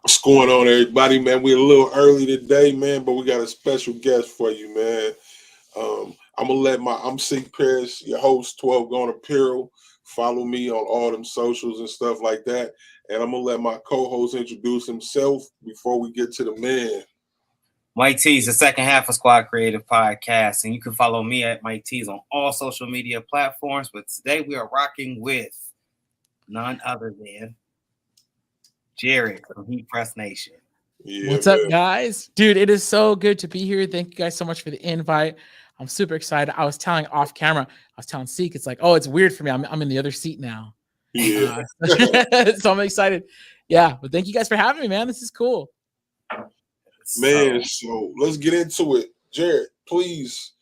What's going on, everybody, man? We're a little early today, man, but we got a special guest for you, man. I'm Seak Parris, your host, 12 Gone Apparel. Follow me on all them socials and stuff like that. And I'm gonna let my co-host introduce himself before we get to the man. Miketees, the second half of Squad Creative Podcast, and you can follow me at Miketees on all social media platforms. But today we are rocking with none other than Jared from Heatpress Nation. Yeah, What's man. up, guys? Dude, it is so good to be here. Thank you guys so much for the invite. I'm super excited. I was telling off camera, I was telling Seek, it's like, oh, it's weird for me. I'm in the other seat now. Yeah. So I'm excited. Yeah, but thank you guys for having me, man. This is cool. Man, so let's get into it. Jared, please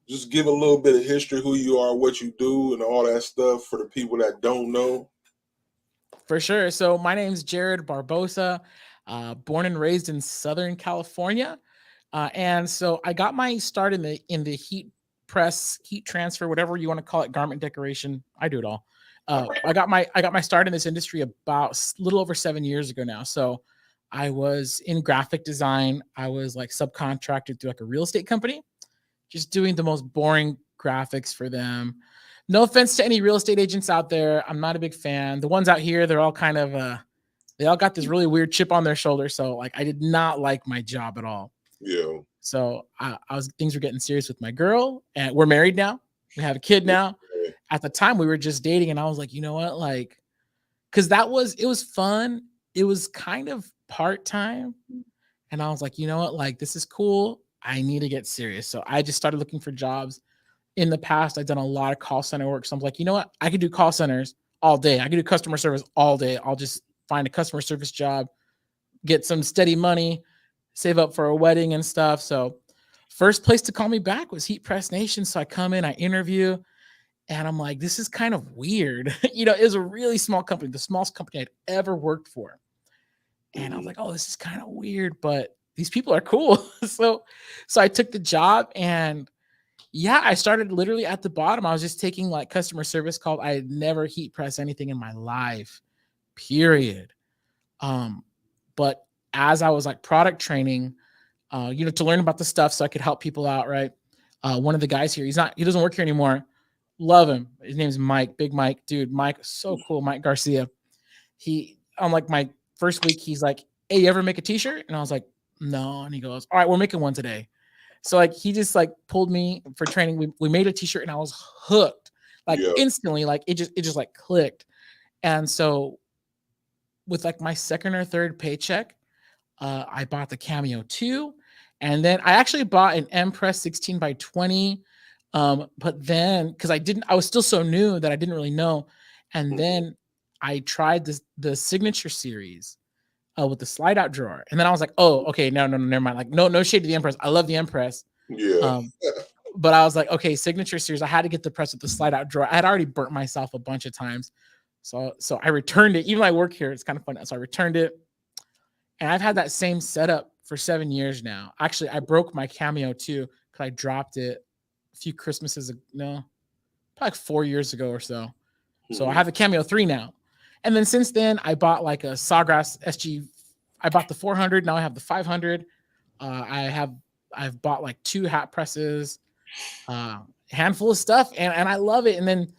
just give a little bit of history, who you are, what you do, and all that stuff for the people that don't know. For sure. So my name's Jared Barbosa, born and raised in Southern California. And so I got my start in the heat press, heat transfer, whatever you want to call it, garment decoration. I do it all. I got my start in this industry about a little over 7 years ago now. So I was in graphic design. I was like subcontracted through like a real estate company, just doing the most boring graphics for them. No offense to any real estate agents out there. I'm not a big fan. The ones out here, they're all kind of they all got this really weird chip on their shoulder. So like I did not like my job at all. Yeah. So things were getting serious with my girl, and we're married now. We have a kid now. At the time, we were just dating, and I was like, you know what, like, because it was fun. It was kind of part time, and I was like, you know what, like, this is cool. I need to get serious. So I just started looking for jobs. In the past, I've done a lot of call center work. So I'm like, you know what, I could do call centers all day. I could do customer service all day. I'll just find a customer service job, get some steady money, save up for a wedding and stuff. So first place to call me back was Heatpress Nation. So I come in, I interview, and I'm like, this is kind of weird. It was a really small company, the smallest company I'd ever worked for. And I was like, oh, this is kind of weird, but these people are cool. So I took the job, and yeah, I started literally at the bottom. I was just taking like customer service calls. I had never heat pressed anything in my life, period. But as I was like product training, to learn about the stuff so I could help people out, right? One of the guys here, he doesn't work here anymore. Love him. His name's Mike, Big Mike, dude. Mike, so cool. Mike Garcia. On like my first week, he's like, hey, you ever make a t-shirt? And I was like, no. And he goes, all right, we're making one today. So like, he just like pulled me for training. We made a t-shirt, and I was hooked like instantly. Like it just like clicked. And so with like my second or third paycheck, I bought the Cameo 2, and then I actually bought an Empress 16 by 20. But then because I was still so new that I didn't really know. And then I tried the signature series with the slide out drawer. And then I was like, oh, okay, no, never mind. Like, no shade to the Empress. I love the Empress. Yeah. But I was like, okay, signature series. I had to get the press with the slide out drawer. I had already burnt myself a bunch of times. So I returned it. Even though I work here, it's kind of fun. So I returned it. And I've had that same setup for 7 years now. Actually, I broke my Cameo too because I dropped it a few Christmases ago. No, probably like 4 years ago or so. So I have a Cameo 3 now. And then since then, I bought like a Sawgrass SG. I bought the 400. Now I have the 500. I've bought like 2 hat presses, handful of stuff, and I love it. And then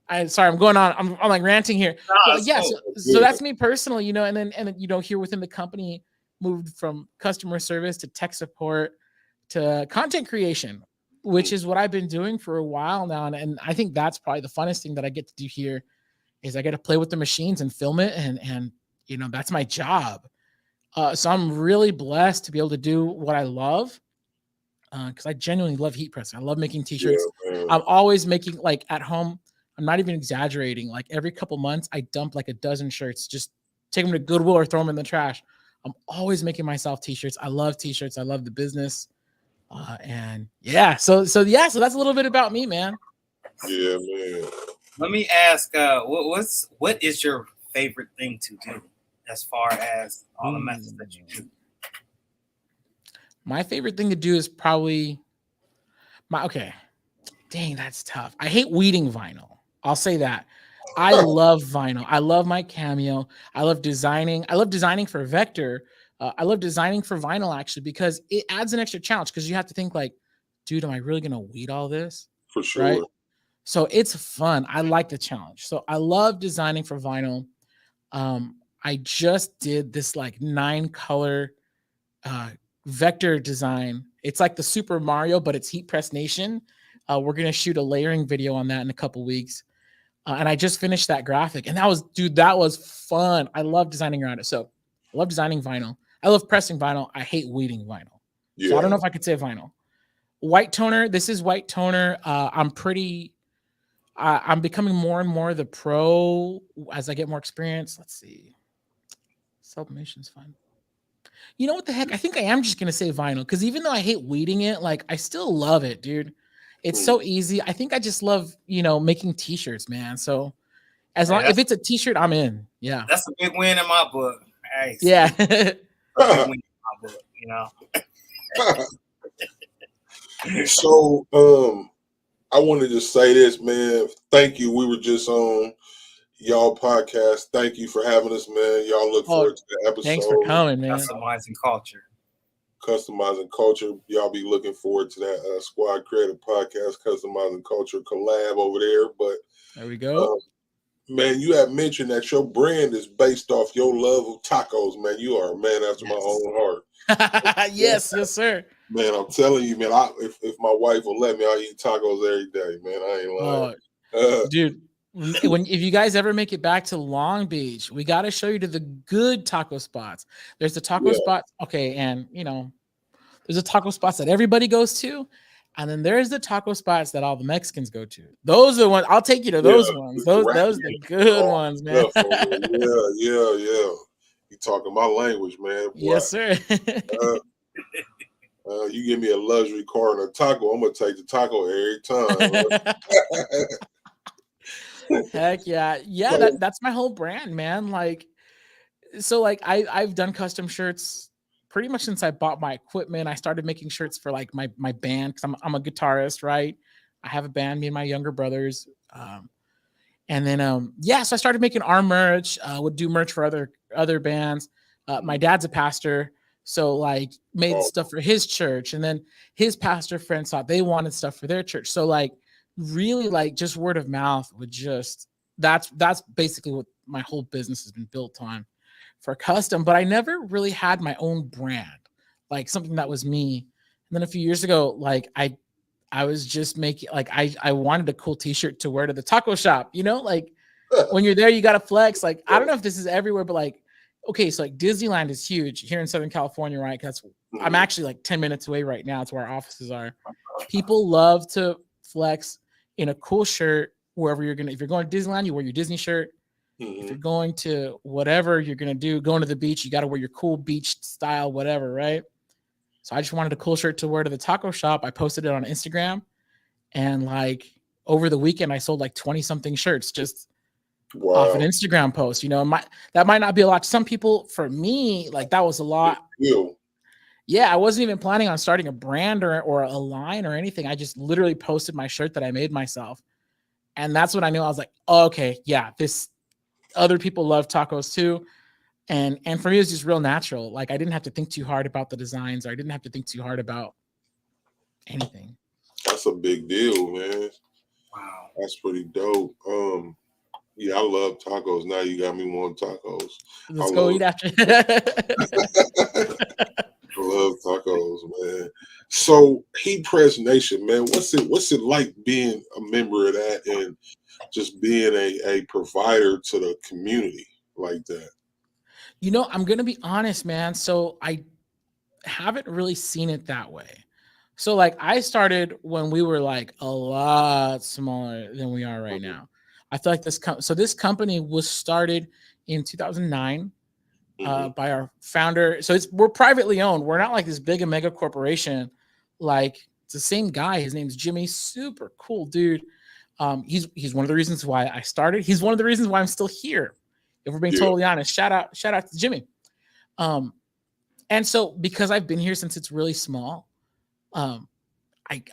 I'm going on. I'm like ranting here. But yeah, so that's me personally, and then here within the company, moved from customer service to tech support to content creation, which is what I've been doing for a while now. And I think that's probably the funnest thing that I get to do here is I get to play with the machines and film it, and that's my job. So I'm really blessed to be able to do what I love. Because I genuinely love heat pressing. I love making t-shirts. Yeah, I'm always making, like, at home. I'm not even exaggerating. Like every couple months, I dump like a dozen shirts, just take them to Goodwill or throw them in the trash. I'm always making myself t-shirts. I love t-shirts. I love the business. And yeah, so that's a little bit about me, man. Yeah, man. Let me ask, what is your favorite thing to do as far as all the methods that you do? My favorite thing to do is probably dang, that's tough. I hate weeding vinyl. I'll say that. I love vinyl. I love my cameo. I love designing. I love designing for vector. I love designing for vinyl actually because it adds an extra challenge because you have to think like, dude, am I really gonna weed all this? For Right. sure. So it's fun. I like the challenge. So I love designing for vinyl. I just did this like 9-color vector design. It's like the Super Mario, but it's Heatpress Nation. We're gonna shoot a layering video on that in a couple weeks. And I just finished that graphic, and that was fun. I love designing around it. So I love designing vinyl. I love pressing vinyl. I hate weeding vinyl. So I don't Yeah. know if I could say vinyl. White toner. This is white toner. I'm becoming more and more the pro as I get more experience. Let's see. Sublimation's fun. You know what the heck? I think I am just gonna say vinyl because even though I hate weeding it, like I still love it, dude. It's so easy. I think I just love, making t-shirts, man. So as long if it's a t-shirt, I'm in. Yeah. That's a big win in my book. Hey, Yeah. big win in my book, So, I wanted to say this, man. Thank you. We were just on y'all podcast. Thank you for having us, man. Y'all look forward to the episode. Thanks for coming, man. Customizing culture. Customizing culture. Y'all be looking forward to that Squad Creative Podcast, Customizing Culture collab over there. But there we go. Man, you have mentioned that your brand is based off your love of tacos, man. You are a man after my own heart. Yes, sir. Man, I'm telling you, man, if my wife will let me, I'll eat tacos every day, man. I ain't lying. Dude, if you guys ever make it back to Long Beach, we got to show you to the good taco spots. There's the taco spots. Okay. And, there's the taco spots that everybody goes to. And then there's the taco spots that all the Mexicans go to. Those are the ones. I'll take you to those ones. Those are the good ones, man. Yeah. You talking my language, man. Boy. Yes, sir. You give me a luxury car and a taco, I'm gonna take the taco every time. Heck yeah. That's my whole brand, man. Like, so like I've done custom shirts pretty much since I bought my equipment. I started making shirts for like my band because I'm a guitarist, right? I have a band, me and my younger brothers. And then so I started making our merch. Would do merch for other bands. My dad's a pastor, so like made stuff for his church, and then his pastor friends thought they wanted stuff for their church. So like really like just word of mouth would just that's basically what my whole business has been built on for custom. But I never really had my own brand, like something that was me. And then a few years ago, like I was just making like I wanted a cool t-shirt to wear to the taco shop, like when you're there, you got to flex. Like, I don't know if this is everywhere, but like, okay, so like Disneyland is huge here in Southern California, right? Because I'm actually like 10 minutes away right now. It's where our offices are. People love to flex in a cool shirt wherever if you're going to Disneyland, you wear your Disney shirt. If you're going to whatever you're going to do, going to the beach, you got to wear your cool beach style, whatever, right? So I just wanted a cool shirt to wear to the taco shop. I posted it on Instagram, and like over the weekend, I sold like 20 something shirts just off an Instagram post. That might not be a lot to some people. For me, like that was a lot. Yeah, I wasn't even planning on starting a brand or a line or anything. I just literally posted my shirt that I made myself. And that's when I knew. I was like, oh, okay, yeah, this other people love tacos too. And for me, it was just real natural. Like I didn't have to think too hard about the designs, or I didn't have to think too hard about anything. That's a big deal, man. Wow. That's pretty dope. Yeah, I love tacos. Now you got me wanting tacos. Let's go eat after. I love tacos, man. So Heatpress Nation, man, what's it like being a member of that and just being a provider to the community like that? I'm gonna be honest, man. So I haven't really seen it that way. So like I started when we were like a lot smaller than we are right now. I feel like this company was started in 2009 by our founder. So we're privately owned. We're not like this big and mega corporation. Like it's the same guy. His name's Jimmy. Super cool dude. He's one of the reasons why I started. He's one of the reasons why I'm still here. If we're being totally honest, shout out to Jimmy. And so because I've been here since it's really small,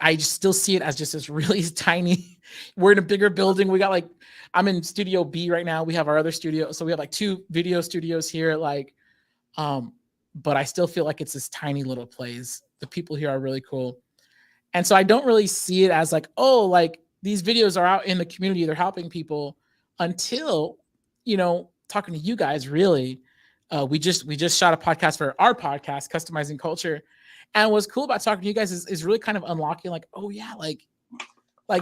I just still see it as just this really tiny. We're in a bigger building. We got like, I'm in Studio B right now. We have our other studio, so we have like 2 video studios here. Like, but I still feel like it's this tiny little place. The people here are really cool, and so I don't really see it as like, oh, like these videos are out in the community, they're helping people. Until, talking to you guys, really, we just shot a podcast for our podcast, Customizing Culture. And what's cool about talking to you guys is really kind of unlocking like, oh yeah, like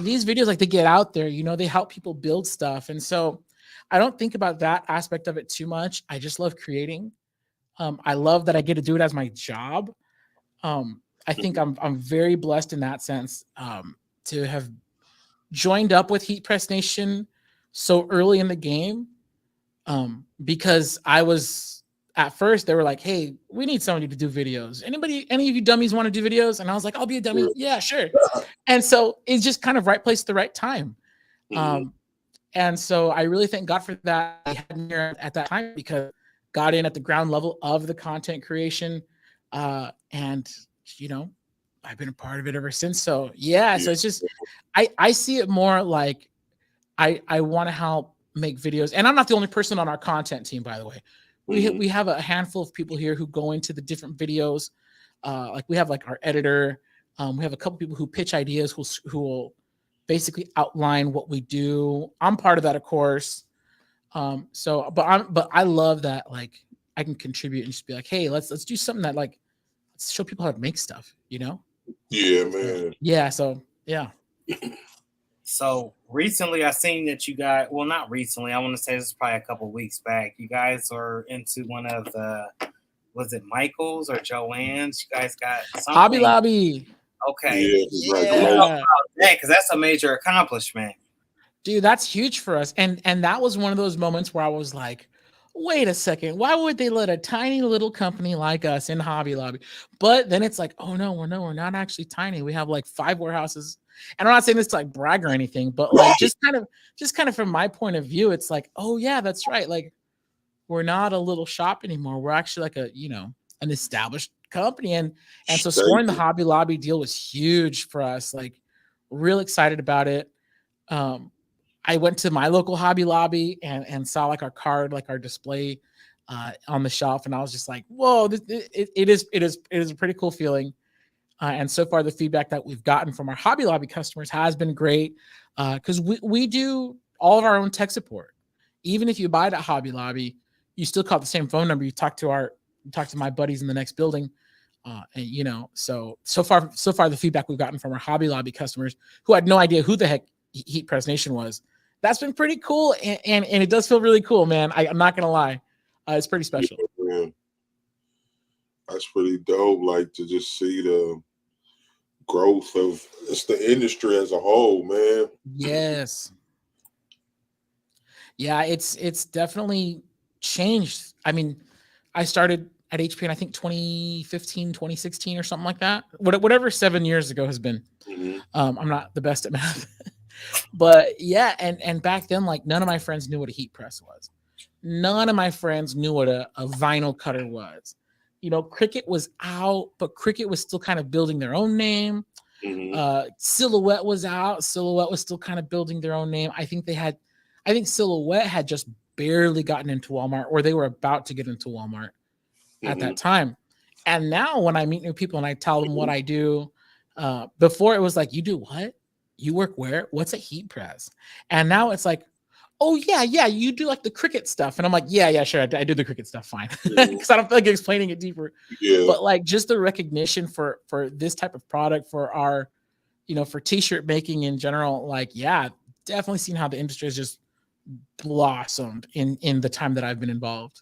these videos, like they get out there, they help people build stuff. And so I don't think about that aspect of it too much. I just love creating. I love that I get to do it as my job. I think I'm very blessed in that sense, to have joined up with Heatpress Nation so early in the game, because I was, at first they were like, hey, we need somebody to do videos. Any of you dummies want to do videos? And I was like, I'll be a dummy. Yeah, sure. And so it's just kind of right place at the right time. And so I really thank God for that. I had me here at that time because got in at the ground level of the content creation. And I've been a part of it ever since. So yeah, so it's just, I see it more like I want to help make videos. And I'm not the only person on our content team, by the way. We have a handful of people here who go into the different videos. Like we have like our editor. We have a couple people who pitch ideas, who will basically outline what we do. I'm part of that, of course. But I love that, like I can contribute and just be like, hey, let's do something that like, let's show people how to make stuff, Yeah, man. Yeah. So yeah. So recently I seen that you guys, well, not recently, I want to say this is probably a couple weeks back. You guys are into one of the, was it Michael's or Joanne's? You guys got something? Hobby Lobby. Okay. Yeah. Because that's a major accomplishment. Dude, that's huge for us. And that was one of those moments where I was like, wait a second, why would they let a tiny little company like us in Hobby Lobby? But then it's like, oh no, we're not actually tiny. We have like 5 warehouses. And I'm not saying this to like brag or anything, but like just kind of from my point of view, it's like, oh yeah, that's right. Like we're not a little shop anymore. We're actually like an established company. And so scoring the Hobby Lobby deal was huge for us. Like real excited about it. I went to my local Hobby Lobby and saw like our card, like our display on the shelf. And I was just like, whoa, it is a pretty cool feeling. And so far, the feedback that we've gotten from our Hobby Lobby customers has been great, because we do all of our own tech support. Even if you buy it at Hobby Lobby, you still call the same phone number. You talk to my buddies in the next building, and so far the feedback we've gotten from our Hobby Lobby customers who had no idea who the heck Heatpress Nation was, that's been pretty cool, and it does feel really cool, man. I'm not gonna lie, it's pretty special. Yeah, that's pretty dope. Like to just see the growth of the industry as a whole, man. Yes. Yeah, it's definitely changed. I mean, I started at HP in I think 2015, 2016 or something like that. Whatever 7 years ago has been. I'm not the best at math. But yeah, and back then, like none of my friends knew what a heat press was. None of my friends knew what a vinyl cutter was. Cricut was out, but Cricut was still kind of building their own name. Silhouette was out. Silhouette was still kind of building their own name. I think Silhouette had just barely gotten into Walmart, or they were about to get into Walmart at that time. And now when I meet new people and I tell them what I do, before it was like, you do what? You work where? What's a heat press? And now it's like, oh yeah, you do like the Cricut stuff. And I'm like, yeah, sure, I do the Cricut stuff, fine. Because I don't feel like explaining it deeper. But like just the recognition for this type of product, for our, for t-shirt making in general, like, yeah, definitely seen how the industry has just blossomed in the time that I've been involved.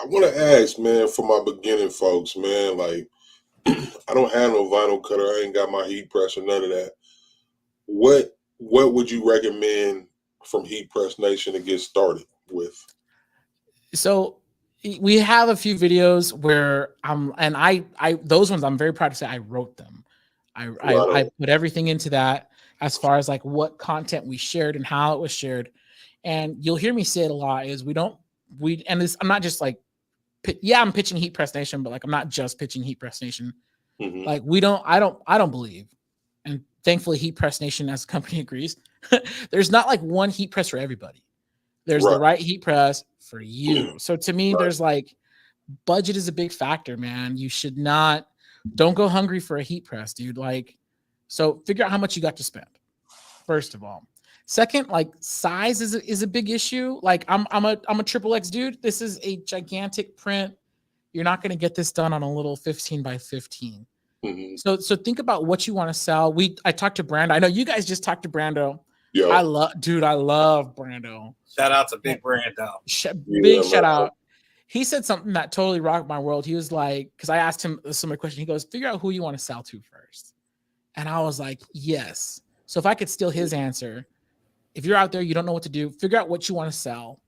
I want to ask, man, for my beginning folks, man, like I don't have no vinyl cutter. I ain't got my heat press or none of that. What would you recommend from Heatpress Nation to get started with? So we have a few videos where those ones I'm very proud to say I wrote them. I put everything into that as far as like what content we shared and how it was shared. And you'll hear me say it a lot is I'm not just like, I'm pitching Heatpress Nation, but like I'm not just pitching Heatpress Nation. Like I don't believe, and thankfully Heatpress Nation as a company agrees. There's not like one heat press for everybody. There's the right heat press for you. So to me, there's like budget is a big factor, man. You should don't go hungry for a heat press, dude. Like, so figure out how much you got to spend. First of all. Second, like size is a big issue. Like I'm a triple X dude. This is a gigantic print. You're not going to get this done on a little 15 by 15. So think about what you want to sell. I talked to Brando. I know you guys just talked to Brando. Yeah. I love Brando. Shout out to Big Brando. Big shout out. He said something that totally rocked my world. He was like, because I asked him a similar question. He goes, figure out who you want to sell to first. And I was like, yes. So if I could steal his answer, if you're out there, you don't know what to do, figure out what you want to sell,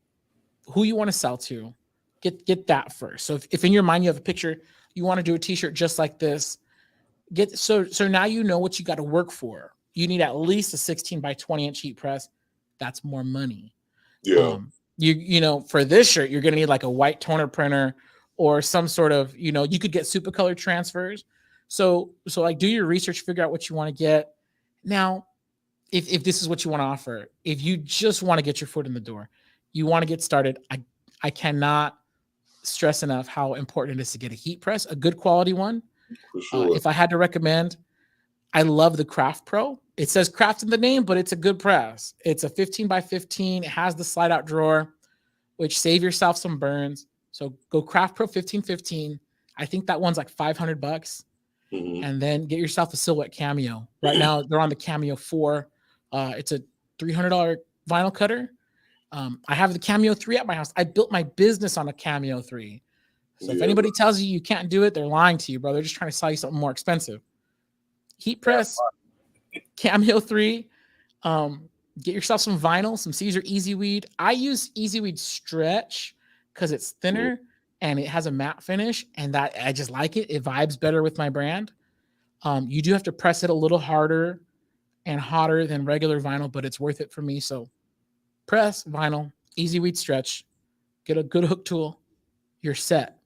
who you want to sell to, get that first. So if in your mind you have a picture, you want to do a t-shirt just like this, so now you know what you got to work for. You need at least a 16 by 20 inch heat press. That's more money. Yeah. You know, for this shirt, you're going to need like a white toner printer or some sort of, you know, you could get super color transfers. So like do your research, figure out what you want to get. Now, if this is what you want to offer, if you just want to get your foot in the door, you want to get started, I cannot stress enough how important it is to get a heat press, a good quality one. For sure. If I had to recommend, I love the Craft Pro. It says Craft in the name, but it's a good press. It's a 15 by 15. It has the slide out drawer, which save yourself some burns. So go Craft Pro 1515. I think that one's like $500. And then get yourself a Silhouette Cameo. Right now they're on the Cameo 4. It's a $300 vinyl cutter. I have the Cameo 3 at my house. I built my business on a Cameo 3. So if anybody tells you can't do it, they're lying to you, bro. They're just trying to sell you something more expensive. Heat press, Cameo 3. Get yourself some vinyl, some Caesar Easy Weed. I use Easy Weed Stretch because it's thinner and it has a matte finish, and that I just like it. It vibes better with my brand. You do have to press it a little harder and hotter than regular vinyl, but it's worth it for me. So press vinyl, Easy Weed Stretch, get a good hook tool, you're set.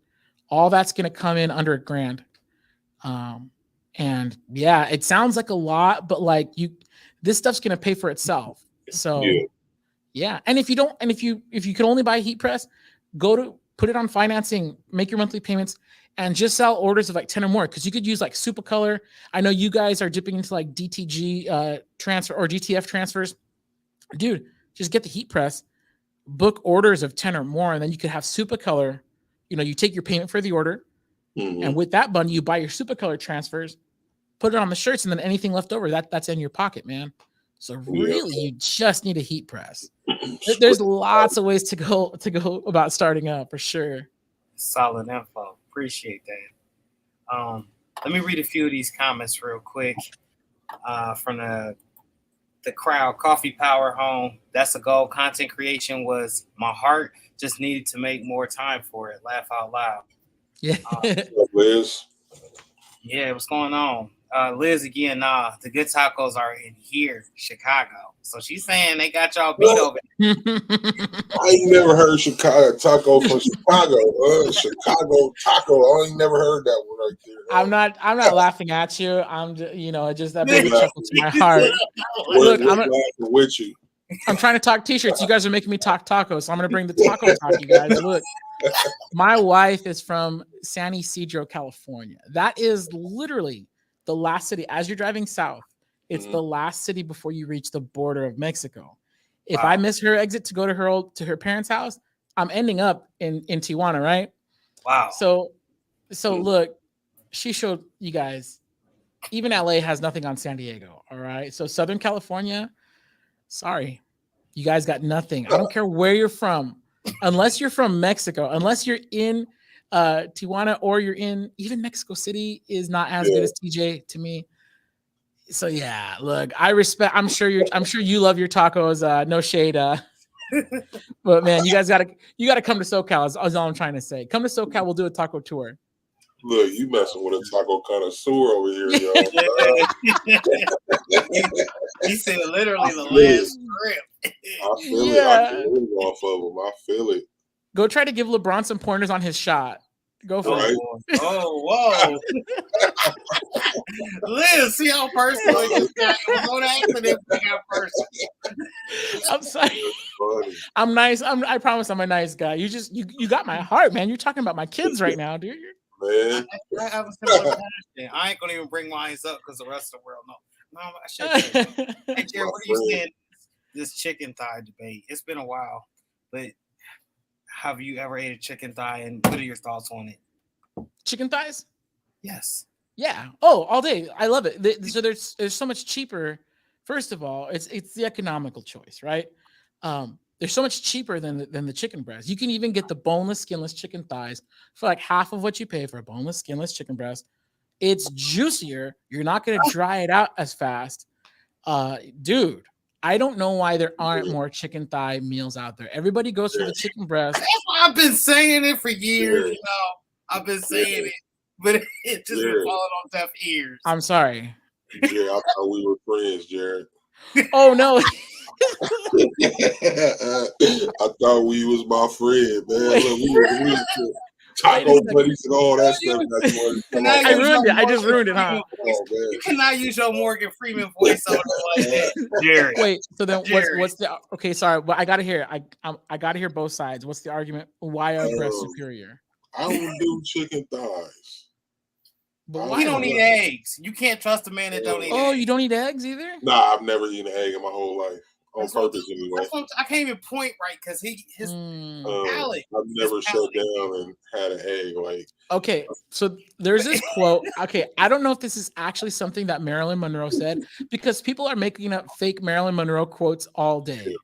All that's going to come in under $1,000. And yeah, it sounds like a lot, but like this stuff's going to pay for itself. So yeah. And if you can only buy a heat press, put it on financing, make your monthly payments, and just sell orders of like 10 or more. Cause you could use like super color. I know you guys are dipping into like DTG transfer or GTF transfers. Dude, just get the heat press, book orders of 10 or more, and then you could have super color. You know, you take your payment for the order, and with that bundle, you buy your super color transfers, put it on the shirts, and then anything left over, that's in your pocket, man. So really, you just need a heat press. There's lots of ways to go about starting up for sure. Solid info. Appreciate that. Let me read a few of these comments real quick from the crowd. Coffee Power Home. That's a goal. Content creation was my heart. Just needed to make more time for it. Laugh out loud. Yeah. Liz. Yeah, what's going on? Liz again, the good tacos are in here, Chicago. So she's saying they got y'all beat over there. I ain't never heard Chicago taco from Chicago. Chicago taco. I ain't never heard that one right there. I'm not laughing at you. I'm just, it just that baby chuckle to my heart. Look, I'm with you. I'm trying to talk t-shirts. You guys are making me talk tacos. So I'm going to bring the taco talk, you guys. Look, my wife is from San Ysidro, California. That is literally the last city. As you're driving south, it's the last city before you reach the border of Mexico. If I miss her exit to go to her parents' house, I'm ending up in Tijuana, right? Wow. So look, she showed you guys, even LA has nothing on San Diego, all right? So Southern California, sorry, you guys got nothing. I don't care where you're from, unless you're from Mexico, unless you're in Tijuana or you're in, even Mexico City is not as good as TJ to me. So yeah, look, I'm sure you love your tacos. No shade. But man, you guys gotta come to SoCal is all I'm trying to say. Come to SoCal, we'll do a taco tour. Look, you messing with a taco connoisseur over here, y'all. He said literally the last script. I feel it. I can live off of him. I feel it. Go try to give LeBron some pointers on his shot. Go for Right. it. Oh, whoa. Liz, see how personal it just got. It was on accident. We got personal. I'm sorry. Funny. I'm nice. I promise I'm a nice guy. You got my heart, man. You're talking about my kids right now, dude. Man. I have a similar passion. I ain't gonna even bring mine up because the rest of the world know. No, I should. Hey, Jared, what are you saying? This chicken thigh debate. It's been a while, but have you ever ate a chicken thigh? And what are your thoughts on it? Chicken thighs? Yes. Yeah. Oh, all day. I love it. So there's so much cheaper. First of all, it's the economical choice, right? They're so much cheaper than the chicken breast. You can even get the boneless, skinless chicken thighs for like half of what you pay for a boneless, skinless chicken breast. It's juicier. You're not going to dry it out as fast. Dude, I don't know why there aren't more chicken thigh meals out there. Everybody goes for the chicken breast. That's why I've been saying it for years. You know, I've been saying it, but it just been falling on deaf ears. I'm sorry. Yeah, I thought we were friends, Jared. Oh no. I thought we was my friend, man. Look, we was taco buddies and all that stuff. I ruined it. I just ruined it, huh? Oh, you cannot use your Morgan Freeman voice on it like that, Jared. Wait, so then what's the okay? Sorry, but I gotta hear. I gotta hear both sides. What's the argument? Why are breasts superior? I don't do chicken thighs. But why? You don't eat eggs. You can't trust a man that don't eat eggs. Oh, you don't eat eggs either? Nah, I've never eaten an egg in my whole life. On purpose, anyway. I can't even point right because his palate. I've never shut down and had an egg. Like, okay, so there's this quote. Okay, I don't know if this is actually something that Marilyn Monroe said because people are making up fake Marilyn Monroe quotes all day.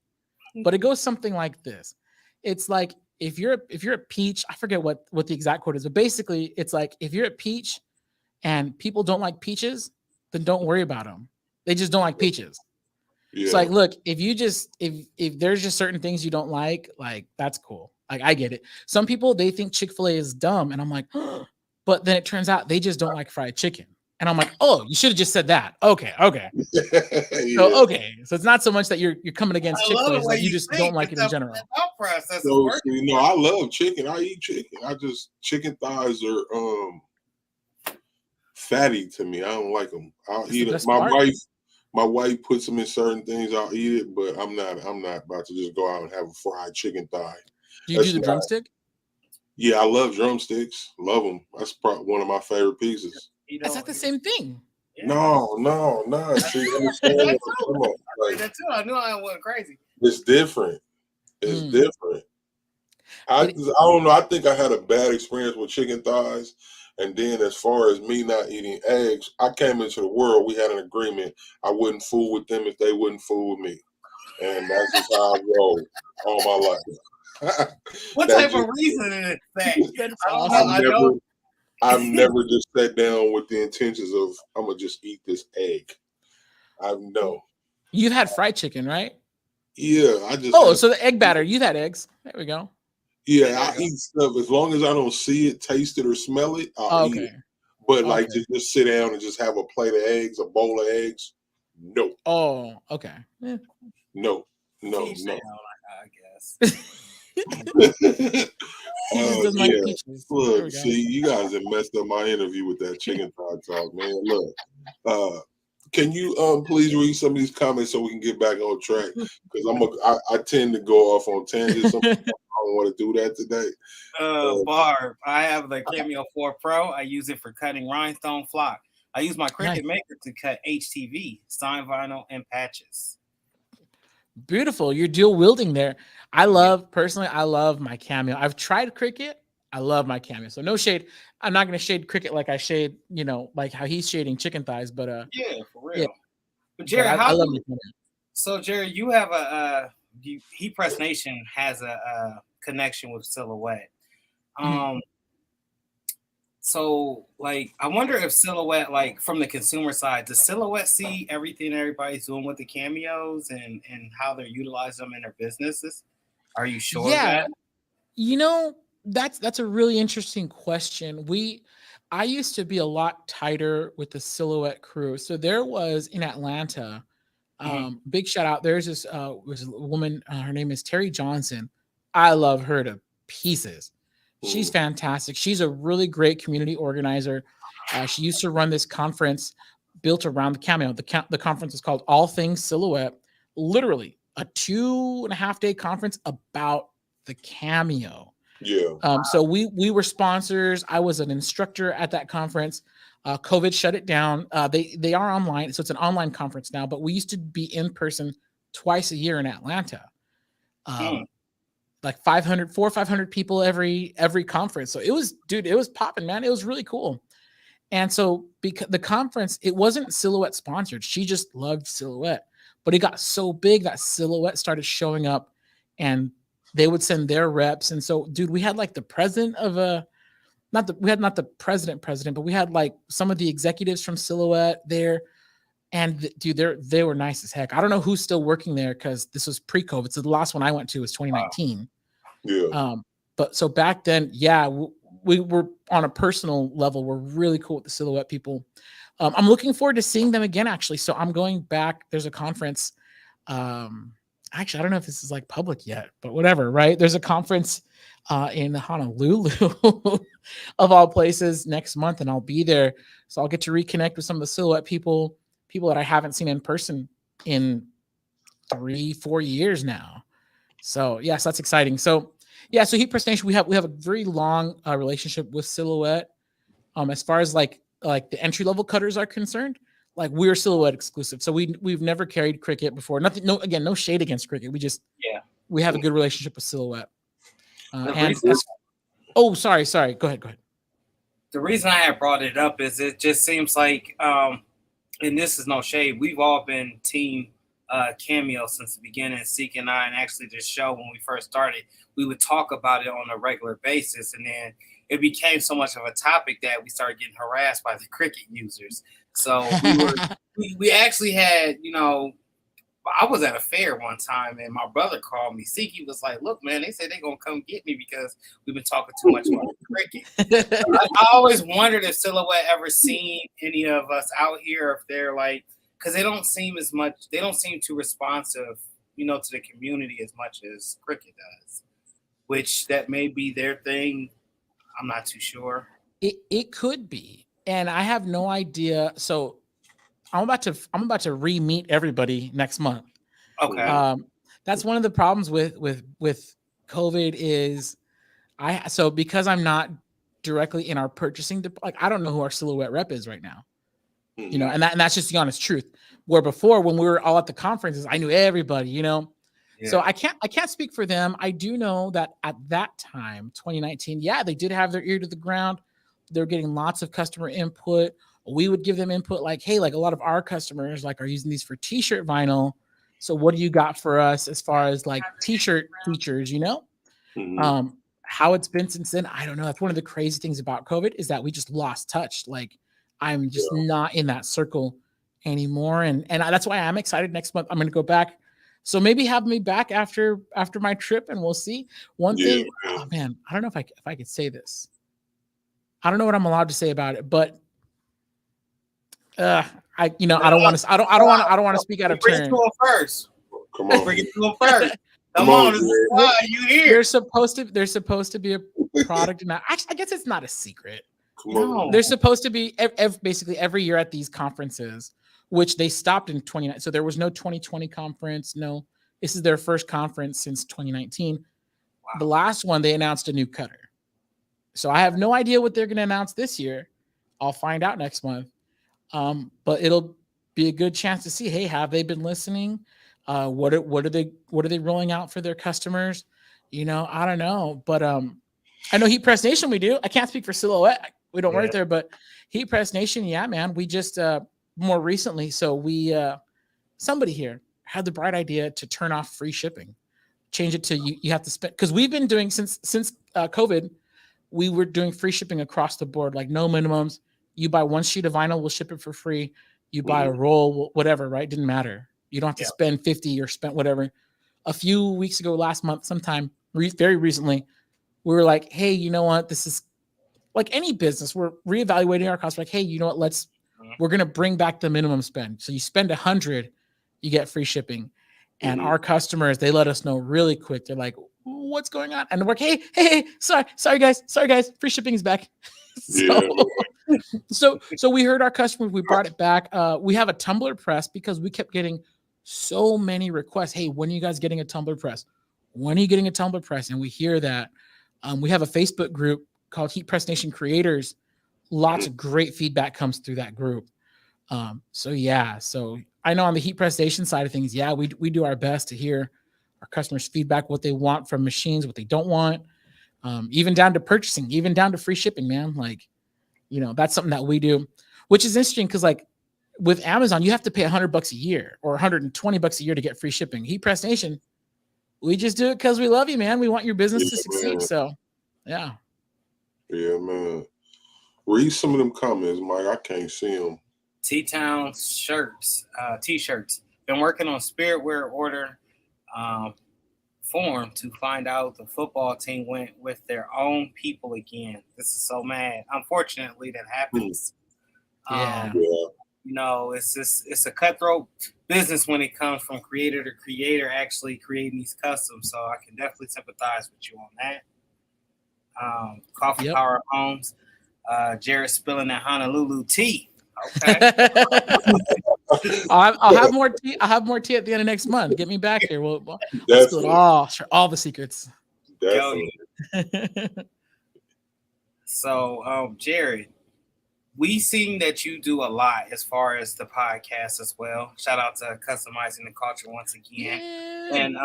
But it goes something like this. It's like if you're a peach, I forget what the exact quote is, but basically it's like if you're a peach and people don't like peaches, then don't worry about them. They just don't like peaches. Yeah. It's like, look, if there's just certain things you don't like that's cool. Like I get it. Some people, they think Chick-fil-A is dumb, and I'm like, oh, but then it turns out they just don't like fried chicken. And I'm like, oh, you should have just said that. Okay. Yeah. So it's not so much that you're coming against Chick-fil-A, it's like you just don't like it in general. So, I love chicken. I eat chicken. Chicken thighs are fatty to me. I don't like them. I'll eat it. My wife puts them in certain things. I'll eat it, but I'm not about to just go out and have a fried chicken thigh. Do you do the drumstick? Yeah, I love drumsticks. Love them. That's probably one of my favorite pieces. It's not the same thing. Yeah. No. See, I knew I went crazy. It's different. It's different. I don't know. I think I had a bad experience with chicken thighs. And then as far as me not eating eggs, I came into the world. We had an agreement. I wouldn't fool with them if they wouldn't fool with me. And that's just how I roll all my life. What type of reasoning is that? Awesome. I've never just sat down with the intentions of I'm gonna just eat this egg. You've had fried chicken, right? Yeah, so the egg batter. You've had eggs. There we go. Yeah, I eat stuff as long as I don't see it, taste it, or smell it. I'll eat it. But to just sit down and just have a plate of eggs, a bowl of eggs, no. Oh, okay. Yeah. No. I guess. Look, see, you guys have messed up my interview with that chicken thigh talk, man. Look, can you please read some of these comments so we can get back on track? Because I tend to go off on tangents. I don't want to do that today. Barb, I have the Cameo 4 Pro. I use it for cutting rhinestone flock. I use my Cricut Maker to cut HTV, sign vinyl, and patches. Beautiful. You're dual wielding there. I love my Cameo. I've tried Cricut. I love my Cameo. So no shade. I'm not going to shade Cricut like I shade, like how he's shading chicken thighs. But yeah, for real. Yeah. But Jared, I love my Cameo. So Jared, you have Heatpress Nation has a connection with Silhouette. So like I wonder if Silhouette, like from the consumer side, does Silhouette see everything everybody's doing with the cameos and how they're utilizing them in their businesses? Are you sure of that? That's a really interesting question. I used to be a lot tighter with the Silhouette crew. So there was in Atlanta, big shout out. There's this was a woman, her name is Terry Johnson. I love her to pieces. She's fantastic. She's a really great community organizer. She used to run this conference built around the cameo. The conference is called All Things Silhouette. Literally a 2.5-day conference about the cameo. Yeah. So we were sponsors. I was an instructor at that conference. COVID shut it down. They are online, so it's an online conference now. But we used to be in person twice a year in Atlanta. Like 400 or 500 people every conference. So it was popping, man. It was really cool. And so because the conference, it wasn't Silhouette sponsored. She just loved Silhouette, but it got so big that Silhouette started showing up, and they would send their reps. And so, dude, we had like the president of not the president, but we had like some of the executives from Silhouette there. And dude, they were nice as heck. I don't know who's still working there because this was pre-COVID. So the last one I went to was 2019. Yeah. But so back then, yeah, we were on a personal level. We're really cool with the Silhouette people. I'm looking forward to seeing them again, actually. So I'm going back. There's a conference. Actually, I don't know if this is like public yet, but whatever, right? There's a conference in Honolulu of all places next month, and I'll be there. So I'll get to reconnect with some of the Silhouette people that I haven't seen in person in 3-4 years now. So yes, that's exciting. So yeah, so Heatpress Nation, we have a very long relationship with Silhouette. As far as like the entry level cutters are concerned, like we're Silhouette exclusive. So we've never carried Cricut before. No shade against Cricut. We have a good relationship with Silhouette. Sorry. Go ahead. The reason I had brought it up is it just seems like, and this is no shade, we've all been team Cameo since the beginning. Seak and I, and actually this show when we first started, we would talk about it on a regular basis, and then it became so much of a topic that we started getting harassed by the Cricut users. So we actually had, I was at a fair one time and my brother called me. Seek, he was like, look, man, they said they're going to come get me because we've been talking too much about Cricut. I always wondered if Silhouette ever seen any of us out here, if they're like, because they don't seem too responsive, to the community as much as Cricut does, which that may be their thing. I'm not too sure. It could be. And I have no idea. So I'm about to re-meet everybody next month. Okay. That's one of the problems with COVID is because I'm not directly in our purchasing, I don't know who our Silhouette rep is right now. And that's just the honest truth. Where before, when we were all at the conferences, I knew everybody, Yeah. So I can't speak for them. I do know that at that time, 2019, they did have their ear to the ground. They're getting lots of customer input. We would give them input like, hey, like a lot of our customers are using these for t-shirt vinyl. So what do you got for us as far as like t-shirt features, how it's been since then? I don't know. That's one of the crazy things about COVID is that we just lost touch. Like I'm just not in that circle anymore. And that's why I'm excited. Next month, I'm going to go back. So maybe have me back after my trip and we'll see. One thing, oh man, I don't know if I could say this. I don't know what I'm allowed to say about it, but I don't want to speak out of turn. Bring it to him first. Come on. Bring it to him first. Come on. Why are you here? There's supposed to be a product. And I guess it's not a secret. Come on. There's supposed to be basically every year at these conferences, which they stopped in 2019. So there was no 2020 conference. No, this is their first conference since 2019. Wow. The last one, they announced a new cutter. So I have no idea what they're going to announce this year. I'll find out next month. But it'll be a good chance to see, hey, have they been listening? What are they rolling out for their customers? I don't know. But I know Heatpress Nation we do. I can't speak for Silhouette. We don't work there, but Heatpress Nation, yeah, man. We just more recently, so we somebody here had the bright idea to turn off free shipping, change it to you have to spend, because we've been doing since COVID, we were doing free shipping across the board, like no minimums. You buy one sheet of vinyl, we'll ship it for free. You buy a roll, whatever, right? Didn't matter. You don't have to spend 50 or spend whatever. A few weeks ago, last month, sometime very recently, we were like, hey, you know what? This is like any business. We're reevaluating our costs. Like, hey, you know what? We're going to bring back the minimum spend. So you spend 100, you get free shipping. And our customers, they let us know really quick. They're like, what's going on? And we're like, hey, sorry guys, free shipping is back. Yeah. So we heard our customers, we brought it back. We have a tumbler press because we kept getting so many requests. Hey, when are you guys getting a tumbler press? When are you getting a tumbler press? And we hear that. We have a Facebook group called Heatpress Nation Creators. Lots of great feedback comes through that group. So I know on the Heatpress Nation side of things, we do our best to hear our customers' feedback, what they want from machines, what they don't want, even down to purchasing, even down to free shipping, man. Like, that's something that we do, which is interesting because like with Amazon, you have to pay $100 a year or $120 a year to get free shipping. Heatpress Nation, we just do it because we love you, man. We want your business to succeed. Man. So, yeah. Yeah, man. Read some of them comments, Mike. I can't see them. T-Town shirts, T-shirts. Been working on spirit wear order form to find out the football team went with their own people again. This is so mad. Unfortunately, that happens. Yeah. It's a cutthroat business when it comes from creator to creator actually creating these customs. So I can definitely sympathize with you on that. Coffee Power Homes. Jared spilling that Honolulu tea. Okay. I'll have more tea. I'll have more tea at the end of next month. Get me back here. We'll spill it all the secrets. Definitely. So, Jared, we seen that you do a lot as far as the podcast as well. Shout out to Customizing the Culture once again, and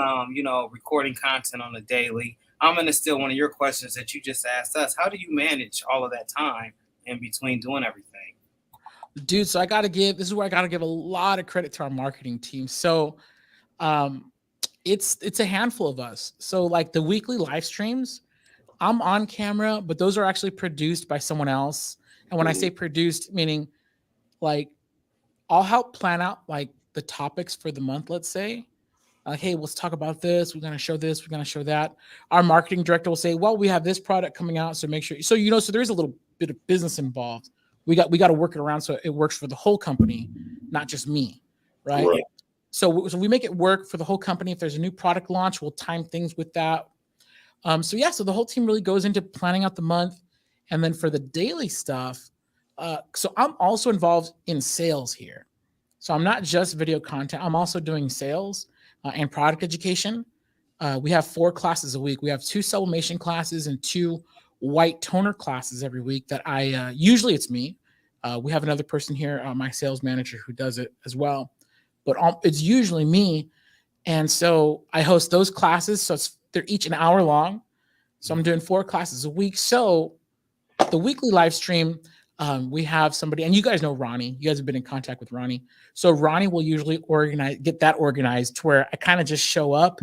recording content on the daily. I'm gonna steal one of your questions that you just asked us. How do you manage all of that time in between doing everything? Dude, so this is where I gotta give a lot of credit to our marketing team. So it's a handful of us. So like the weekly live streams, I'm on camera, but those are actually produced by someone else. And when I say produced, meaning like I'll help plan out like the topics for the month, let's say. Hey, let's talk about this. We're gonna show this, we're gonna show that. Our marketing director will say, well, we have this product coming out, so make sure so there is a little bit of business involved. We got to work it around so it works for the whole company, not just me, right? So we make it work for the whole company. If there's a new product launch, we'll time things with that. So the whole team really goes into planning out the month, and then for the daily stuff. So I'm also involved in sales here. So I'm not just video content. I'm also doing sales and product education. We have 4 classes a week. We have 2 sublimation classes and 2 white toner classes every week that I usually it's me. We have another person here, my sales manager, who does it as well, but it's usually me. And so I host those classes. So they're each an hour long. So I'm doing 4 classes a week. So the weekly live stream, we have somebody, and you guys know Ronnie. You guys have been in contact with Ronnie. So Ronnie will usually get that organized to where I kind of just show up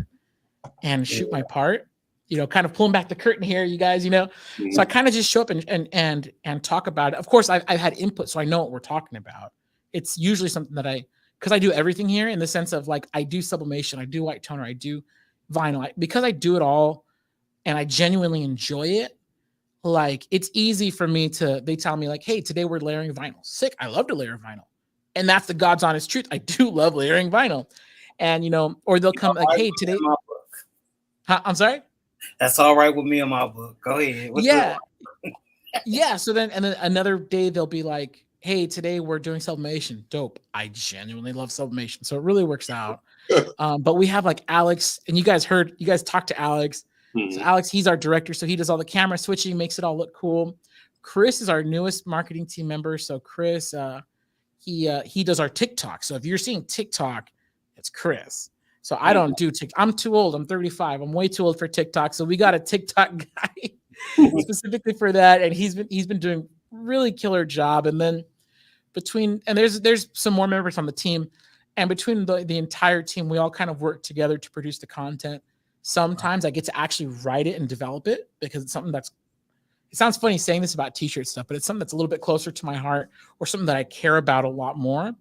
and shoot my part. Kind of pulling back the curtain here, you guys, So I kind of just show up and talk about it. Of course, I've had input, so I know what we're talking about. It's usually something that because I do everything here in the sense of like, I do sublimation, I do white toner, I do vinyl. Because I do it all and I genuinely enjoy it, like it's easy for me they tell me like, hey, today we're layering vinyl. Sick. I love to layer vinyl. And that's the God's honest truth. I do love layering vinyl. And, or they'll come like, hey, today. I'm sorry? That's all right with me in my book. Go ahead. Yeah. So then another day they'll be like, hey, today we're doing sublimation. Dope. I genuinely love sublimation. So it really works out. But we have like Alex, and you guys talked to Alex. So Alex, he's our director. So he does all the camera switching, makes it all look cool. Chris is our newest marketing team member. So Chris, he does our TikTok. So if you're seeing TikTok, it's Chris. So I don't do TikTok. I'm too old. I'm 35. I'm way too old for TikTok. So we got a TikTok guy specifically for that. And he's been doing really killer job. And then there's some more members on the team, and between the entire team, we all kind of work together to produce the content. Sometimes I get to actually write it and develop it because it's something it sounds funny saying this about t-shirt stuff, but it's something that's a little bit closer to my heart or something that I care about a lot more.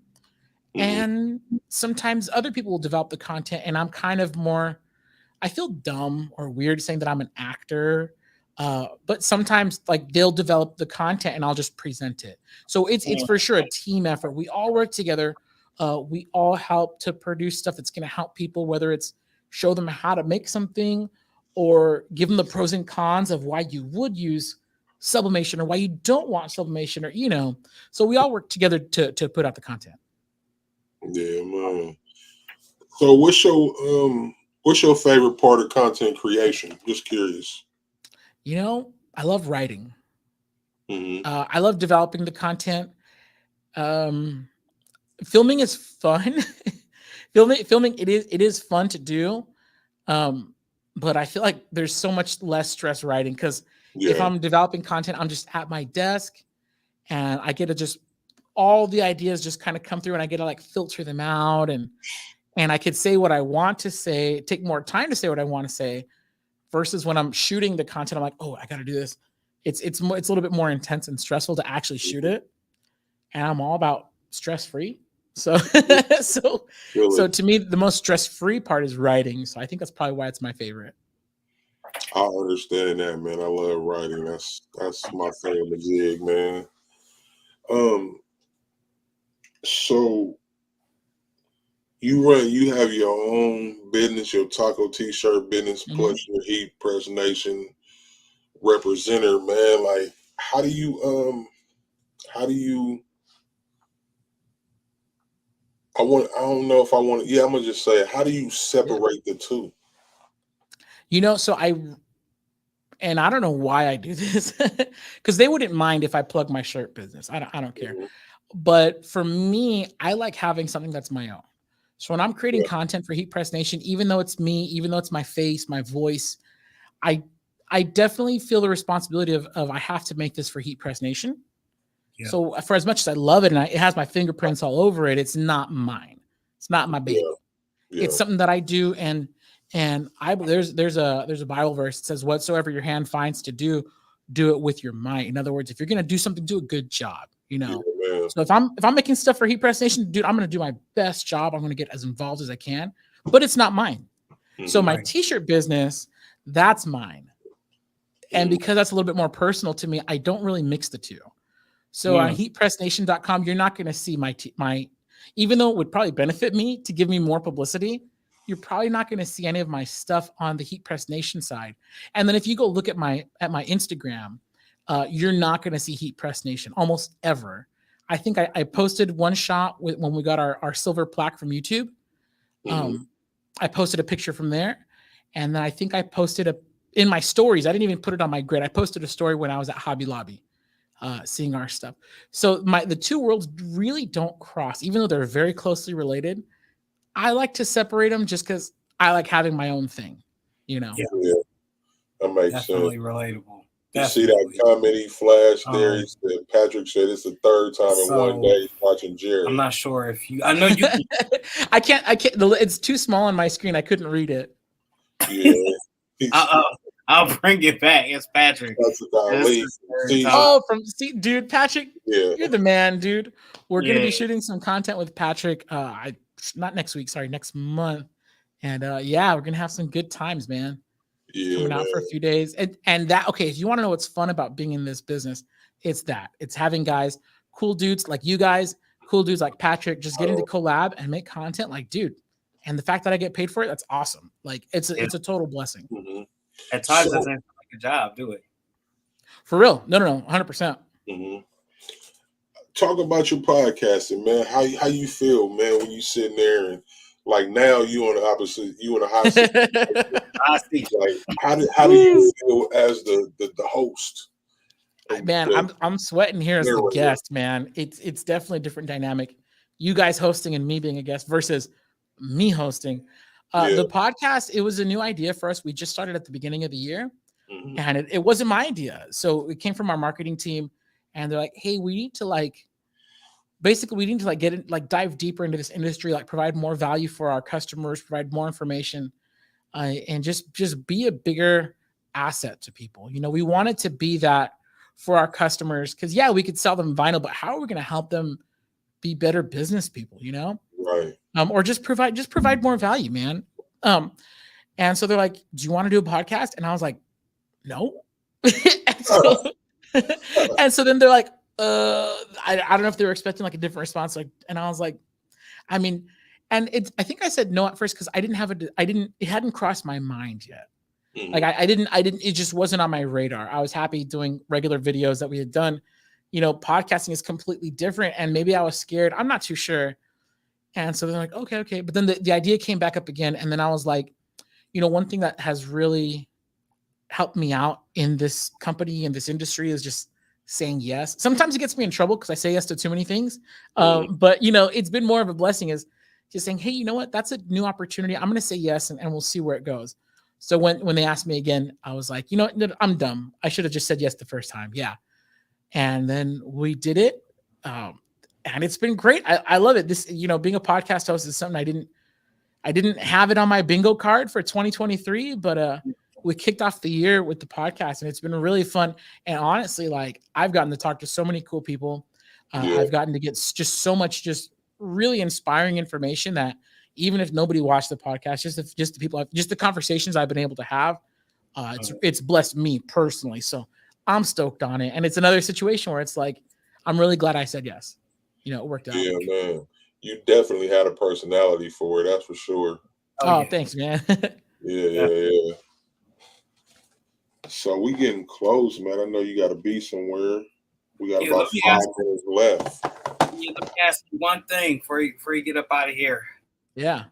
And sometimes other people will develop the content, and I'm kind of more, I feel dumb or weird saying that I'm an actor. But sometimes like they'll develop the content and I'll just present it. So it's for sure a team effort. We all work together. We all help to produce stuff that's going to help people, whether it's show them how to make something or give them the pros and cons of why you would use sublimation or why you don't want sublimation, or so we all work together to put out the content. Yeah, man. So what's your favorite part of content creation? Just curious. I love writing. Mm-hmm. I love developing the content. Filming is fun. filming it is fun to do. But I feel like there's so much less stress writing, because if I'm developing content, I'm just at my desk and I get to just all the ideas just kind of come through, and I get to like filter them out, and I could say what I want to say, take more time to say what I want to say, versus when I'm shooting the content, I'm like, oh, I got to do this. It's a little bit more intense and stressful to actually shoot it, and I'm all about stress-free. So so to me, the most stress-free part is writing. So I think that's probably why it's my favorite. I understand that, man. I love writing. That's my favorite gig, man. So you have your own business, your taco t-shirt business, plus your Heatpress Nation representative, man. Like, how do you I don't know if I want to, yeah, I'm gonna just say, how do you separate the two? So and I don't know why I do this, because they wouldn't mind if I plug my shirt business. I don't care. Mm-hmm. But for me, I like having something that's my own. So when I'm creating content for Heatpress Nation, even though it's me, even though it's my face, my voice, I definitely feel the responsibility of I have to make this for Heatpress Nation. Yeah. So for as much as I love it and it has my fingerprints all over it, it's not mine. It's not my baby. Yeah. It's something that I do, and I there's a Bible verse that says, "Whatsoever your hand finds to do, do it with your might." In other words, if you're gonna do something, do a good job. Yeah, so if I'm making stuff for Heatpress Nation, dude, I'm gonna do my best job. I'm gonna get as involved as I can, but it's not mine. Mm-hmm. So my t-shirt business, that's mine. And because that's a little bit more personal to me, I don't really mix the two. So on heatpressnation.com, you're not going to see my, even though it would probably benefit me to give me more publicity, you're probably not going to see any of my stuff on the Heatpress Nation side. And then if you go look at my Instagram, you're not going to see Heatpress Nation almost ever. I think I posted one shot when we got our silver plaque from YouTube. I posted a picture from there. And then I think I posted in my stories. I didn't even put it on my grid. I posted a story when I was at Hobby Lobby, seeing our stuff. So the two worlds really don't cross, even though they're very closely related. I like to separate them just because I like having my own thing, Yeah, that makes definitely sense. Relatable. You see that comment he flashed there? He said, Patrick said it's the third time in one day watching Jared. I'm not sure if I know you. I can't. It's too small on my screen. I couldn't read it. Yeah. I'll bring it back. It's Patrick. Dude, Patrick, you're the man, dude. We're going to be shooting some content with Patrick. Not next week, sorry, next month. And we're going to have some good times, man. Coming out for a few days. And that, okay, if you want to know what's fun about being in this business, it's having guys, cool dudes like you guys, cool dudes like Patrick, just getting to collab and make content, like, dude. And the fact that I get paid for it, that's awesome. Like, it's a total blessing. Mm-hmm. At times, that's like a job. Do it for real. No, 100%. Mm-hmm. Talk about your podcasting, man. How you feel, man, when you sitting there and like now you on the opposite, you in the hot seat. Like, how do you feel as the host? Man, I'm sweating here as the guest, man. It's definitely a different dynamic. You guys hosting and me being a guest versus me hosting. The podcast, it was a new idea for us. We just started at the beginning of the year, and it wasn't my idea. So it came from our marketing team, and they're like, "Hey, we need to get in, dive deeper into this industry, provide more value for our customers, provide more information, and just be a bigger asset to people. We wanted to be that for our customers, because we could sell them vinyl, but how are we going to help them be better business people? Right. Or just provide more value, man. And so they're like, "Do you want to do a podcast?" And I was like, "No." and so then they're like, I don't know if they were expecting a different response. And I was like, I mean, and I think I said no at first because it hadn't crossed my mind yet. Like I didn't, it just wasn't on my radar. I was happy doing regular videos that we had done. Podcasting is completely different. And maybe I was scared. I'm not too sure. And so they're like, okay. But then the idea came back up again. And then I was like, one thing that has really helped me out in this company, in this industry, is just saying yes. Sometimes it gets me in trouble because I say yes to too many things. But it's been more of a blessing, is just saying, hey, you know what? That's a new opportunity. I'm going to say yes, and we'll see where it goes. So when they asked me again, I was like, I'm dumb. I should have just said yes the first time. Yeah. And then we did it. And it's been great. I love it. This, being a podcast host is something I didn't have it on my bingo card for 2023, but we kicked off the year with the podcast, and it's been really fun. And honestly, like, I've gotten to talk to so many cool people. I've gotten to get just so much, just really inspiring information that even if nobody watched the podcast, just the people, just the conversations I've been able to have, it's blessed me personally. So I'm stoked on it. And it's another situation where it's like, I'm really glad I said yes. It worked out. Yeah, man. You definitely had a personality for it, that's for sure. Oh, thanks, man. Yeah. So we getting close, man. I know you got to be somewhere. We got about 5 minutes left. Let me ask you one thing before you get up out of here. Yeah.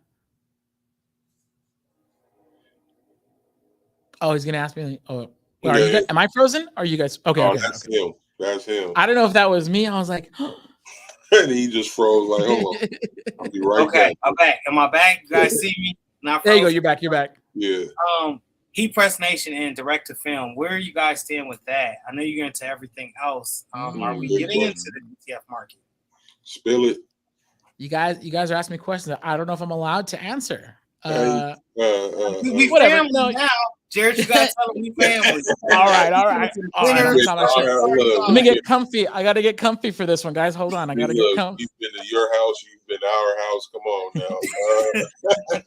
Oh, he's gonna ask me. Oh, am I frozen? Or are you guys? Okay. Oh, okay. Him. That's him. I don't know if that was me. I was like, and he just froze. Like, hold on. I'll be right back. I'm back. Am I back? You guys see me? Not there you go. You're back. Yeah. Heatpress Nation and direct to film. Where you guys stand with that? I know you're into everything else. Are we getting into the DTF market? Spill it. You guys are asking me questions that I don't know if I'm allowed to answer. We family now. Jared, you gotta tell them we family. All right. Let me get comfy. I gotta get comfy for this one, guys. Hold on. I gotta get comfy. You've been to your house, you've been to our house. Come on now.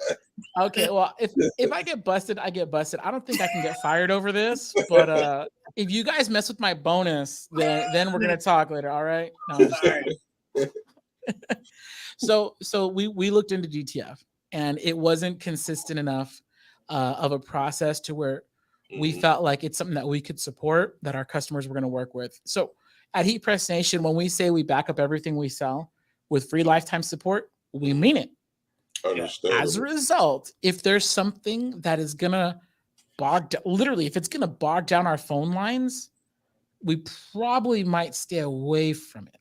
Okay, well, if I get busted, I get busted. I don't think I can get fired over this, but if you guys mess with my bonus, then we're gonna talk later. All right. No, So we looked into DTF, and it wasn't consistent enough of a process to where we felt like it's something that we could support, that our customers were going to work with. So at Heatpress Nation, when we say we back up everything we sell with free lifetime support, we mean it. As a result, if there's something that is going to if it's going to bog down our phone lines, we probably might stay away from it.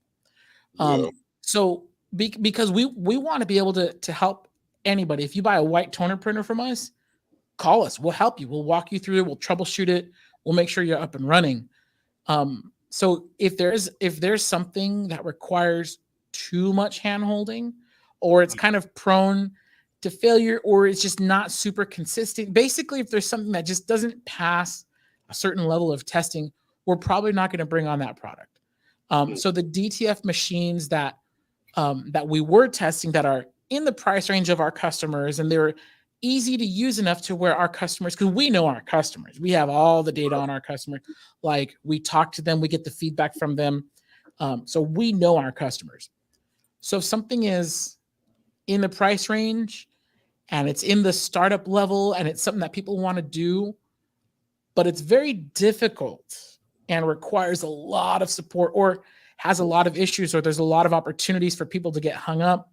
So because we want to be able to help anybody. If you buy a white toner printer from us, call us. We'll help you. We'll walk you through it. We'll troubleshoot it. We'll make sure you're up and running. So if there's something that requires too much hand holding, or it's kind of prone to failure, or it's just not super consistent, basically, if there's something that just doesn't pass a certain level of testing, we're probably not going to bring on that product. So the DTF machines that we were testing, that are in the price range of our customers, and they're easy to use enough to where our customers, because we know our customers, we have all the data on our customers. Like, we talk to them, we get the feedback from them. So we know our customers. So if something is in the price range and it's in the startup level and it's something that people want to do, but it's very difficult and requires a lot of support, or has a lot of issues, or there's a lot of opportunities for people to get hung up,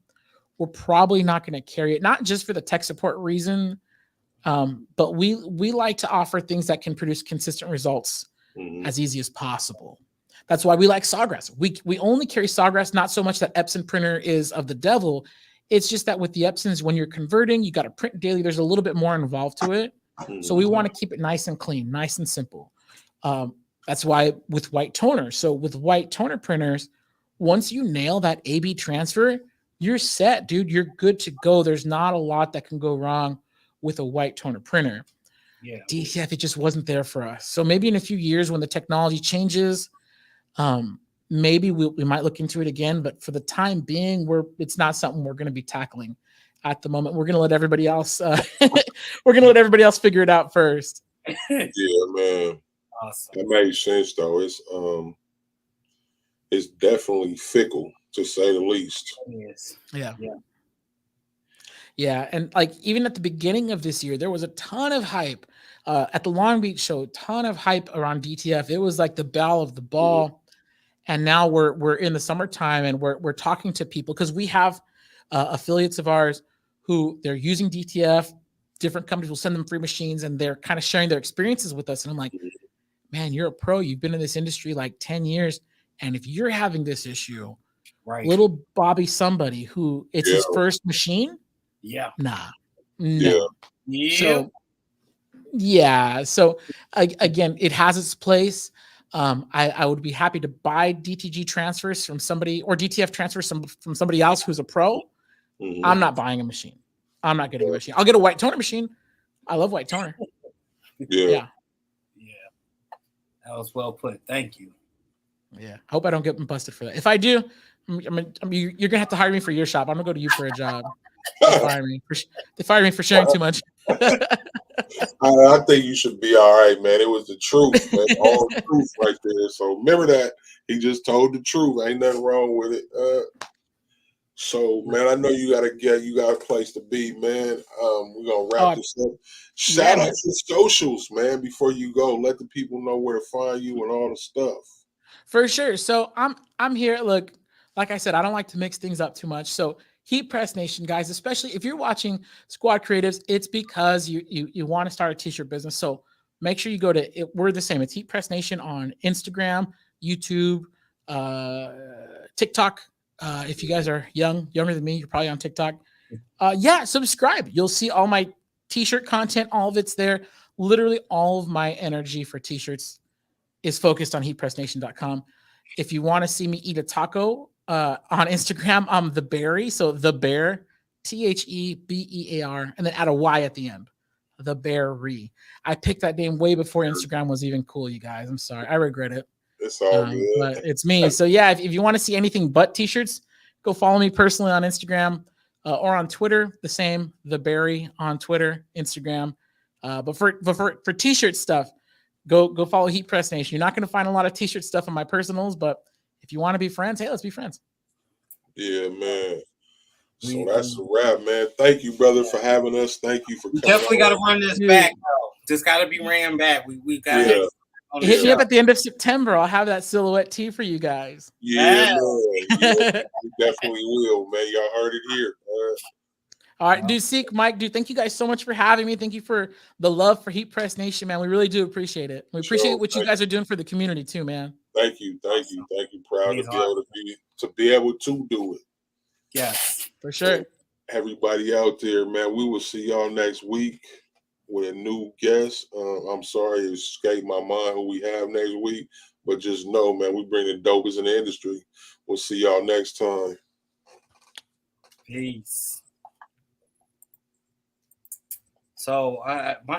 we're probably not going to carry it, not just for the tech support reason, but we like to offer things that can produce consistent results as easy as possible. That's why we like Sawgrass. We only carry Sawgrass, not so much that Epson printer is of the devil. It's just that with the Epsons, when you're converting, you got to print daily. There's a little bit more involved to it. So we want to keep it nice and clean, nice and simple. That's why with white toner. So with white toner printers, once you nail that A/B transfer, you're set, dude. You're good to go. There's not a lot that can go wrong with a white toner printer. Yeah. DTF, it just wasn't there for us. So maybe in a few years when the technology changes, maybe we might look into it again. But for the time being, it's not something we're going to be tackling at the moment. We're going to let everybody else. Figure it out first. Yeah, man. Awesome. That makes sense, though. It's definitely fickle, to say the least. Yes. Yeah. And like, even at the beginning of this year, there was a ton of hype at the Long Beach show, ton of hype around DTF. It was like the belle of the ball. And now we're in the summertime and we're talking to people because we have affiliates of ours who they're using DTF. Different companies will send them free machines and they're kind of sharing their experiences with us. And I'm like, man, you're a pro. You've been in this industry like 10 years. And if you're having this issue, Right. little Bobby somebody who it's his first machine. Yeah. Nah. Yeah. No. So yeah. So again, it has its place. I would be happy to buy DTG transfers from somebody or DTF transfers from somebody else who's a pro. I'm not buying a machine. I'm not getting a machine. I'll get a white toner machine. I love white toner. Yeah. That was well put. Thank you. Yeah. I hope I don't get busted for that. If I do, you're gonna have to hire me for your shop. I'm gonna go to you for a job. They fire me for sharing too much. I think you should be all right, man. It was the truth, man. All the truth right there. So remember that. He just told the truth. Ain't nothing wrong with it. So, man, I know you got a place to be, man. We're going to wrap this up. Shout out to socials, man, before you go. Let the people know where to find you and all the stuff. For sure. So I'm here. Look, like I said, I don't like to mix things up too much. So Heatpress Nation, guys, especially if you're watching Squad Creatives, it's because you want to start a t-shirt business. So make sure you go to it. We're the same. It's Heatpress Nation on Instagram, YouTube, TikTok. If you guys are younger than me, you're probably on TikTok. Subscribe. You'll see all my t-shirt content. All of it's there. Literally all of my energy for t-shirts is focused on heatpressnation.com. If you want to see me eat a taco on Instagram, I'm the Berry. So the Bear, TheBear, and then add a Y at the end. The Berry. I picked that name way before Instagram was even cool, you guys. I'm sorry. I regret it. It's all good. But it's me. So yeah, if you want to see anything but t-shirts, go follow me personally on Instagram or on Twitter. The same, the Berry on Twitter, Instagram. But for t-shirt stuff, go follow Heatpress Nation. You're not going to find a lot of t-shirt stuff on my personals, but if you want to be friends, hey, let's be friends. Yeah, man. So that's a wrap, man. Thank you, brother, for having us. Thank you for coming. Definitely got to run this back, though. Just got to be ran back. We got to. Hit me up at the end of September. I'll have that silhouette tee for you guys. Yeah, man. Yeah, we definitely will, man. Y'all heard it here. All right, dude, Seek, Mike, dude, thank you guys so much for having me. Thank you for the love for Heatpress Nation, man. We really do appreciate it. We appreciate what you guys are doing for the community too, man. Thank you. Proud to be able to do it. Yes, for sure. Everybody out there, man, we will see y'all next week with a new guest. I'm sorry it escaped my mind who we have next week, but just know, man, we bring the dopest in the industry. We'll see y'all next time. Peace. So my